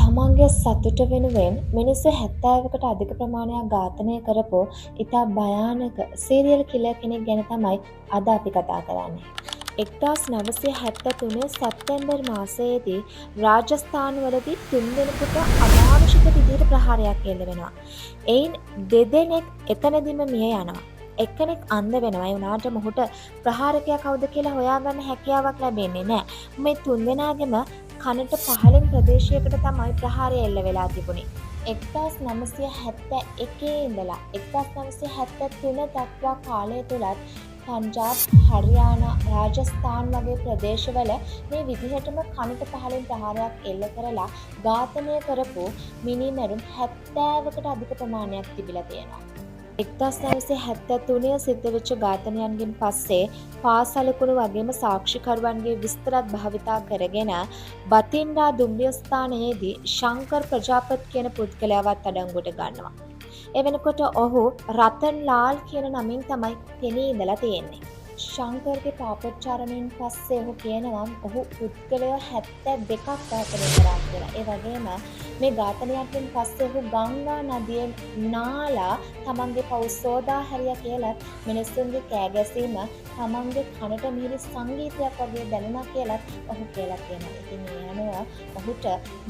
තමන්ගේ සතුට වෙනුවෙන් මිනිස්සු 70කට අධික ප්‍රමාණයක් ඝාතනය කරපු ඉතා භයානක සීරියල් කිලර් කෙනෙක් ගැන තමයි අද අපි කතා කරන්නේ. 1973 සැප්තැම්බර් මාසයේදී රාජස්ථාන්වලදී තුන්දෙනෙකුට අමානුෂික විදිහට ප්‍රහාරයක් එල්ල වෙනවා. එයින් දෙදෙනෙක් එතනදිම මිය යනවා. එක්කෙනෙක් අන්ධ වෙනවා. ඒ වුණාට මොහුට ප්‍රහාරකයා කවුද කියලා හොයාගන්න හැකියාවක් ලැබෙන්නේ නැහැ. මේ තුන්දෙනාගෙම කනට පහළින් ප්‍රදේශයකට තමයි ප්‍රහාරය එල්ල වෙලා තිබුණේ. 1971 ඉඳලා 1973 දක්වා කාලය තුලත් පංජාබ්, හරියානා, රාජස්ථාන් වගේ ප්‍රදේශවල මේ විදිහටම කනට පහළින් ප්‍රහාරයක් එල්ල කරලා ඝාතනය කරපු මිනිමරුන් 70කට අධික ප්‍රමාණයක් තිබිලා තියෙනවා. 1973 සිද්ධ වෙච්ච ඝාතනයන්ගෙන් පස්සේ පාසලකුණු වගේම සාක්ෂිකරුවන්ගේ විස්තරත් භාවිතා කරගෙන බතින්ඩා දුම්රිය ස්ථානයේදී ශංකර් ප්‍රජාපත් කියන පුද්ගලයාවත් අඩංගුවට ගන්නවා. ඒ වෙනකොට ඔහු රතන් ලාල් කියන නමින් තමයි පෙනී ඉඳලා තියෙන්නේ. ශංකර්ගේ පාපොච්චාරණයෙන් පස්සේ ඔහු කියනවා ඔහු පුද්ගලයෝ 72ක් ඝාතනය කරා කියලා. ඒ වගේම මේ ඝාතනයන්ගෙන් පස්සේ ඔහු ගංගා නදියෙන් නාලා තමන්ගේ පව් සෝදා හැරියා කියලා මිනිස්සුන්ගේ කෑ ගැසීම තමන්ගේ කනට මිහිරි සංගීතයක් වගේ දැනුණා කියලත් ඔහු කියලා කියනවා. ඉතින් ඒ අනුව ඔහුට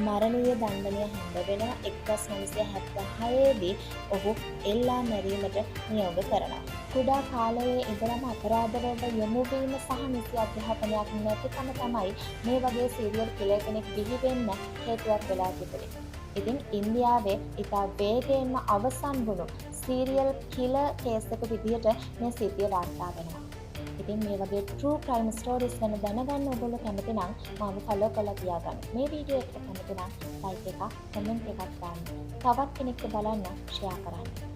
මරණීය දණ්ඩනය හම්බ වෙනවා. 1976 දී ඔහු එල්ලා මැරීමට නියෝග කරනවා. කුඩා කාලයේ ඉඳලම අපරාධවලට යොමු වීම සහ නිසි අධ්‍යාපනයක් නැතිකම තමයි මේ වගේ සීරියල් කිලර් කෙනෙක් බිහි වෙන්න හේතුවක් වෙලා තිබුණේ. ඉතින් ඉන්දියාවේ ඉතා වේගයෙන්ම අවසන් වුණු සීරියල් කිලර් කේස් එක විදිහට මේ සිද්ධිය වාර්තා වෙනවා. ඉතින් මේ වගේ true crime stories ගැන දැනගන්න ඔයගොල්ලෝ කැමති නම් මාව follow කරලා තියාගන්න. මේ වීඩියෝ එකට කැමති නම් like එකක්, comment එකක් දාන්න. තවත් කෙනෙක්ට බලන්න share කරන්න.